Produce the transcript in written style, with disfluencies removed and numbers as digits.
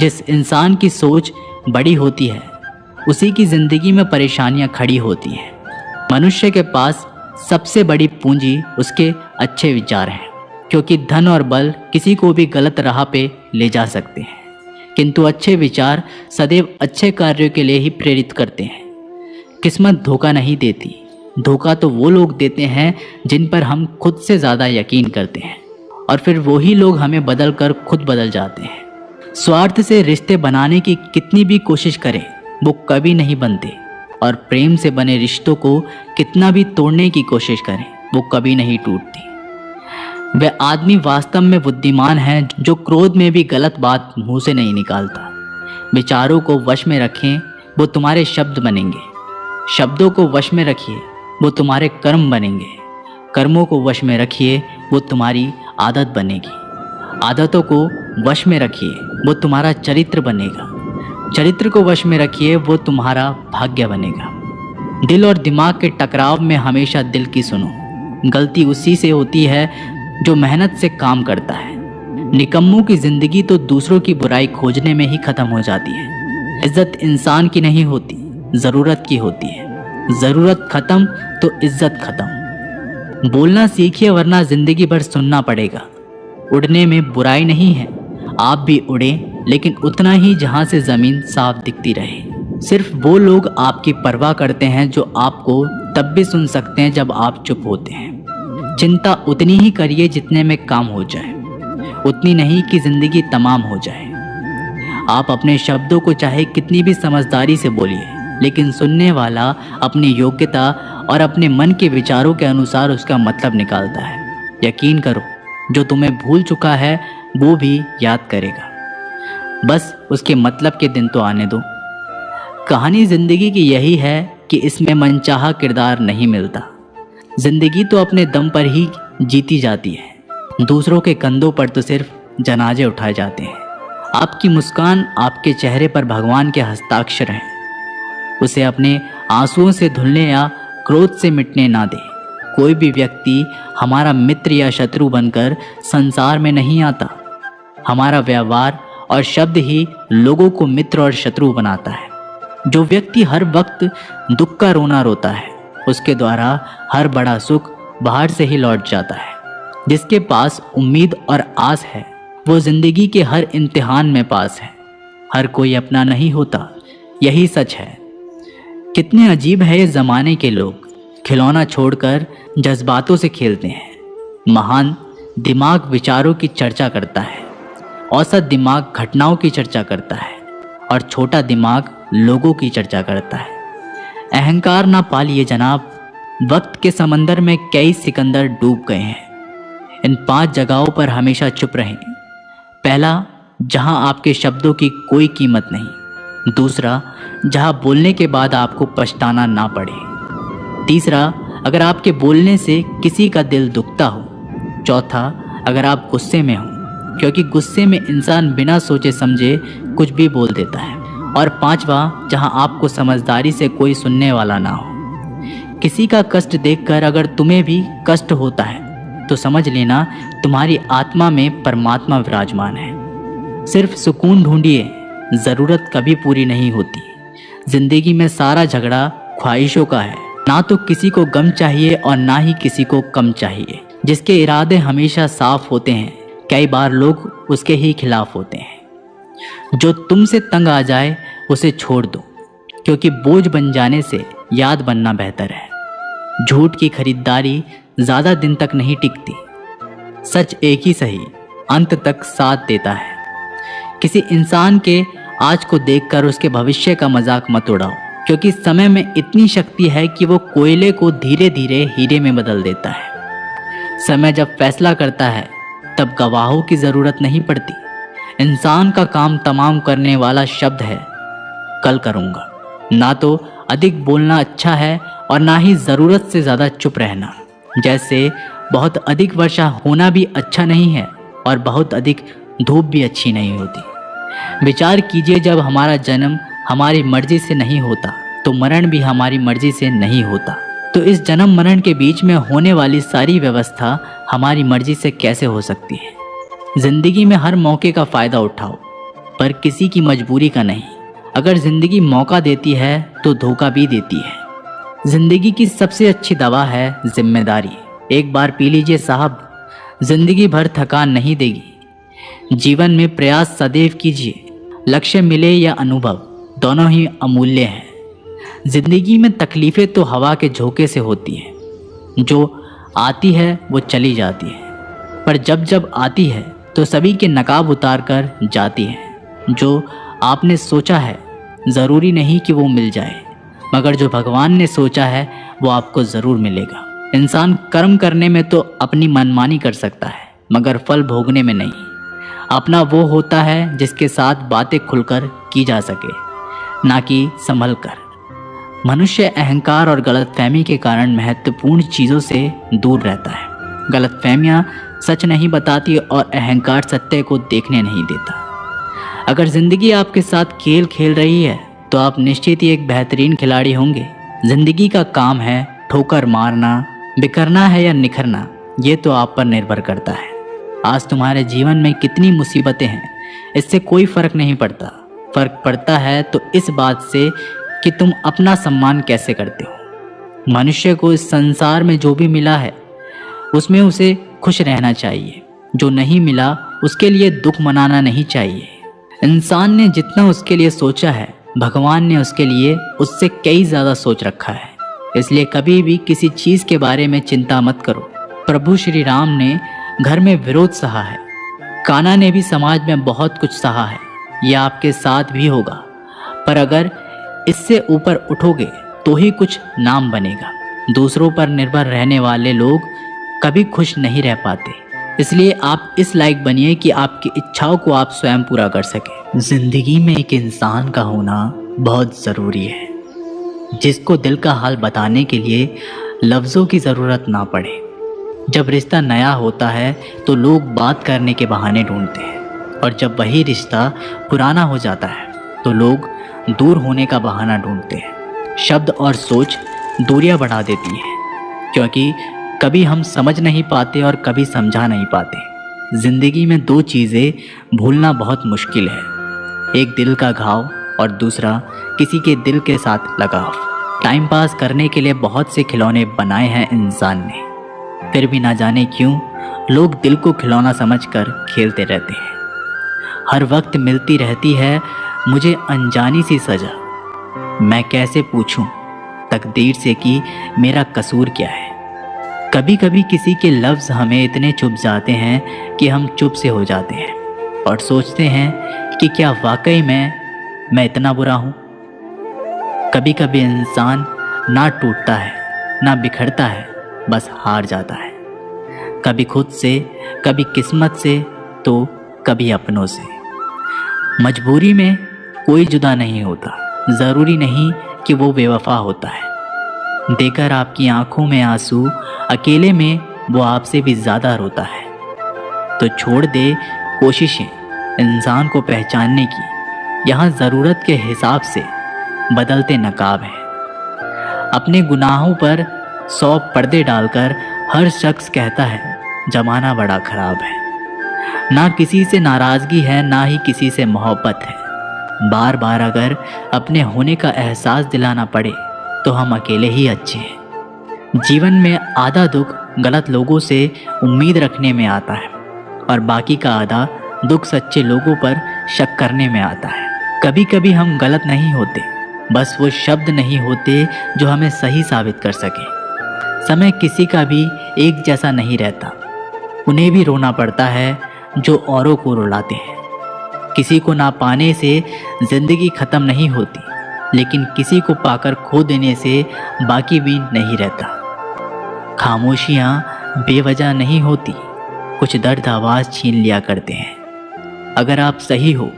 जिस इंसान की सोच बड़ी होती है उसी की ज़िंदगी में परेशानियां खड़ी होती हैं। मनुष्य के पास सबसे बड़ी पूंजी उसके अच्छे विचार हैं, क्योंकि धन और बल किसी को भी गलत राह पे ले जा सकते हैं, किंतु अच्छे विचार सदैव अच्छे कार्यों के लिए ही प्रेरित करते हैं। किस्मत धोखा नहीं देती, धोखा तो वो लोग देते हैं जिन पर हम खुद से ज़्यादा यकीन करते हैं, और फिर वही लोग हमें बदल कर खुद बदल जाते हैं। स्वार्थ से रिश्ते बनाने की कितनी भी कोशिश करें वो कभी नहीं बनते, और प्रेम से बने रिश्तों को कितना भी तोड़ने की कोशिश करें वो कभी नहीं टूटती। वह आदमी वास्तव में बुद्धिमान है जो क्रोध में भी गलत बात मुंह से नहीं निकालता। विचारों को वश में रखें, वो तुम्हारे शब्द बनेंगे। शब्दों को वश में रखिए, वो तुम्हारे कर्म बनेंगे। कर्मों को वश में रखिए, वो तुम्हारी आदत बनेगी। आदतों को वश में रखिए, वो तुम्हारा चरित्र बनेगा। चरित्र को वश में रखिए, वो तुम्हारा भाग्य बनेगा। दिल और दिमाग के टकराव में हमेशा दिल की सुनो। गलती उसी से होती है जो मेहनत से काम करता है। निकम्मों की जिंदगी तो दूसरों की बुराई खोजने में ही खत्म हो जाती है। इज्जत इंसान की नहीं होती, ज़रूरत की होती है। ज़रूरत खत्म तो इज्जत खत्म। बोलना सीखिए, वरना जिंदगी भर सुनना पड़ेगा। उड़ने में बुराई नहीं है, आप भी उड़ें, लेकिन उतना ही जहाँ से ज़मीन साफ दिखती रहे। सिर्फ वो लोग आपकी परवाह करते हैं जो आपको तब भी सुन सकते हैं जब आप चुप होते हैं। चिंता उतनी ही करिए जितने में काम हो जाए, उतनी नहीं कि ज़िंदगी तमाम हो जाए। आप अपने शब्दों को चाहे कितनी भी समझदारी से बोलिए, लेकिन सुनने वाला अपनी योग्यता और अपने मन के विचारों के अनुसार उसका मतलब निकालता है। यकीन करो, जो तुम्हें भूल चुका है वो भी याद करेगा, बस उसके मतलब के दिन तो आने दो। कहानी जिंदगी की यही है कि इसमें मनचाहा किरदार नहीं मिलता। जिंदगी तो अपने दम पर ही जीती जाती है। दूसरों के कंधों पर तो सिर्फ जनाजे उठाए जाते हैं। आपकी मुस्कान, आपके चेहरे पर भगवान के हस्ताक्षर हैं। उसे अपने आंसुओं से धुलने या क्रोध से मिटने ना दे। कोई भी व्यक्ति हमारा मित्र या शत्रु बनकर संसार में नहीं आता। हमारा व्यवहार और शब्द ही लोगों को मित्र और शत्रु बनाता है। जो व्यक्ति हर वक्त दुख का रोना रोता है, उसके द्वारा हर बड़ा सुख बाहर से ही लौट जाता है। जिसके पास उम्मीद और आस है, वो जिंदगी के हर इम्तिहान में पास है। हर कोई अपना नहीं होता, यही सच है। कितने अजीब है ये ज़माने के लोग, खिलौना छोड़कर जज्बातों से खेलते हैं। महान दिमाग विचारों की चर्चा करता है, औसत दिमाग घटनाओं की चर्चा करता है, और छोटा दिमाग लोगों की चर्चा करता है। अहंकार ना पालिए जनाब, वक्त के समंदर में कई सिकंदर डूब गए हैं। इन 5 जगहों पर हमेशा चुप रहें। पहला, जहां आपके शब्दों की कोई कीमत नहीं। दूसरा, जहां बोलने के बाद आपको पछताना ना पड़े। तीसरा, अगर आपके बोलने से किसी का दिल दुखता हो। चौथा, अगर आप गुस्से में हो, क्योंकि गुस्से में इंसान बिना सोचे समझे कुछ भी बोल देता है। और पांचवा, जहां आपको समझदारी से कोई सुनने वाला ना हो। किसी का कष्ट देखकर अगर तुम्हें भी कष्ट होता है तो समझ लेना तुम्हारी आत्मा में परमात्मा विराजमान है। सिर्फ सुकून ढूंढिए, ज़रूरत कभी पूरी नहीं होती। जिंदगी में सारा झगड़ा ख्वाहिशों का है। ना तो किसी को गम चाहिए और ना ही किसी को कम चाहिए। जिसके इरादे हमेशा साफ होते हैं, कई बार लोग उसके ही खिलाफ होते हैं। जो तुमसे तंग आ जाए उसे छोड़ दो, क्योंकि बोझ बन जाने से याद बनना बेहतर है। झूठ की खरीदारी ज़्यादा दिन तक नहीं टिकती। सच एक ही सही अंत तक साथ देता है। किसी इंसान के आज को देखकर उसके भविष्य का मजाक मत उड़ाओ, क्योंकि समय में इतनी शक्ति है कि वो कोयले को धीरे धीरे हीरे में बदल देता है। समय जब फैसला करता है तब गवाहों की ज़रूरत नहीं पड़ती। इंसान का काम तमाम करने वाला शब्द है कल करूँगा। ना तो अधिक बोलना अच्छा है और ना ही ज़रूरत से ज़्यादा चुप रहना। जैसे बहुत अधिक वर्षा होना भी अच्छा नहीं है और बहुत अधिक धूप भी अच्छी नहीं होती। विचार कीजिए, जब हमारा जन्म हमारी मर्जी से नहीं होता तो मरण भी हमारी मर्जी से नहीं होता। तो इस जन्म मरण के बीच में होने वाली सारी व्यवस्था हमारी मर्जी से कैसे हो सकती है। जिंदगी में हर मौके का फ़ायदा उठाओ। पर किसी की मजबूरी का नहीं। अगर ज़िंदगी मौका देती है तो धोखा भी देती है। ज़िंदगी की सबसे अच्छी दवा है जिम्मेदारी। एक बार पी लीजिए साहब, ज़िंदगी भर थकान नहीं देगी। जीवन में प्रयास सदैव कीजिए, लक्ष्य मिले या अनुभव, दोनों ही अमूल्य हैं। ज़िंदगी में तकलीफ़ें तो हवा के झोंके से होती हैं, जो आती है वो चली जाती है, पर जब जब आती है तो सभी के नकाब उतार कर जाती है। जो आपने सोचा है ज़रूरी नहीं कि वो मिल जाए, मगर जो भगवान ने सोचा है वो आपको ज़रूर मिलेगा। इंसान कर्म करने में तो अपनी मनमानी कर सकता है, मगर फल भोगने में नहीं। अपना वो होता है जिसके साथ बातें खुलकर की जा सके, ना कि संभल कर। मनुष्य अहंकार और गलतफहमी के कारण महत्वपूर्ण चीज़ों से दूर रहता है। गलतफहमियाँ सच नहीं बताती और अहंकार सत्य को देखने नहीं देता। अगर ज़िंदगी आपके साथ खेल खेल रही है तो आप निश्चित ही एक बेहतरीन खिलाड़ी होंगे। ज़िंदगी का काम है ठोकर मारना, बिखरना है या निखरना, ये तो आप पर निर्भर करता है। आज तुम्हारे जीवन में कितनी मुसीबतें हैं, इससे कोई फ़र्क नहीं पड़ता। फ़र्क पड़ता है तो इस बात से कि तुम अपना सम्मान कैसे करते हो। मनुष्य को इस संसार में जो भी मिला है उसमें उसे खुश रहना चाहिए। जो नहीं मिला उसके लिए दुख मनाना नहीं चाहिए। इंसान ने जितना उसके लिए सोचा है, भगवान ने उसके लिए उससे कई ज़्यादा सोच रखा है। इसलिए कभी भी किसी चीज़ के बारे में चिंता मत करो। प्रभु श्री राम ने घर में विरोध सहा है, कान्हा ने भी समाज में बहुत कुछ सहा है। यह आपके साथ भी होगा, पर अगर इससे ऊपर उठोगे तो ही कुछ नाम बनेगा। दूसरों पर निर्भर रहने वाले लोग कभी खुश नहीं रह पाते। इसलिए आप इस लायक बनिए कि आपकी इच्छाओं को आप स्वयं पूरा कर सकें। जिंदगी में एक इंसान का होना बहुत ज़रूरी है, जिसको दिल का हाल बताने के लिए लफ्ज़ों की ज़रूरत ना पड़े। जब रिश्ता नया होता है तो लोग बात करने के बहाने ढूंढते हैं, और जब वही रिश्ता पुराना हो जाता है तो लोग दूर होने का बहाना ढूंढते हैं। शब्द और सोच दूरियां बढ़ा देती हैं, क्योंकि कभी हम समझ नहीं पाते और कभी समझा नहीं पाते। ज़िंदगी में दो चीज़ें भूलना बहुत मुश्किल है, एक दिल का घाव और दूसरा किसी के दिल के साथ लगाव। टाइम पास करने के लिए बहुत से खिलौने बनाए हैं इंसान ने, फिर भी ना जाने क्यों लोग दिल को खिलौना समझकर खेलते रहते हैं। हर वक्त मिलती रहती है मुझे अनजानी सी सज़ा, मैं कैसे पूछूं तकदीर से कि मेरा कसूर क्या है। कभी कभी किसी के लफ्ज़ हमें इतने चुभ जाते हैं कि हम चुप से हो जाते हैं और सोचते हैं कि क्या वाकई में मैं इतना बुरा हूँ। कभी कभी इंसान ना टूटता है ना बिखरता है, बस हार जाता है, कभी खुद से, कभी किस्मत से, तो कभी अपनों से। मजबूरी में कोई जुदा नहीं होता, ज़रूरी नहीं कि वो बेवफा होता है। देकर आपकी आंखों में आंसू, अकेले में वो आपसे भी ज़्यादा रोता है। तो छोड़ दे कोशिशें इंसान को पहचानने की, यहाँ ज़रूरत के हिसाब से बदलते नकाब हैं। अपने गुनाहों पर 100 पर्दे डालकर हर शख्स कहता है ज़माना बड़ा ख़राब है। ना किसी से नाराज़गी है, ना ही किसी से मोहब्बत है। बार बार अगर अपने होने का एहसास दिलाना पड़े तो हम अकेले ही अच्छे हैं। जीवन में आधा दुख गलत लोगों से उम्मीद रखने में आता है, और बाकी का आधा दुख सच्चे लोगों पर शक करने में आता है। कभी कभी हम गलत नहीं होते, बस वो शब्द नहीं होते जो हमें सही साबित कर सके। समय किसी का भी एक जैसा नहीं रहता, उन्हें भी रोना पड़ता है जो औरों को रुलाते हैं। किसी को ना पाने से ज़िंदगी ख़त्म नहीं होती, लेकिन किसी को पाकर खो देने से बाकी भी नहीं रहता। खामोशियाँ बेवजह नहीं होती, कुछ दर्द आवाज़ छीन लिया करते हैं। अगर आप सही हो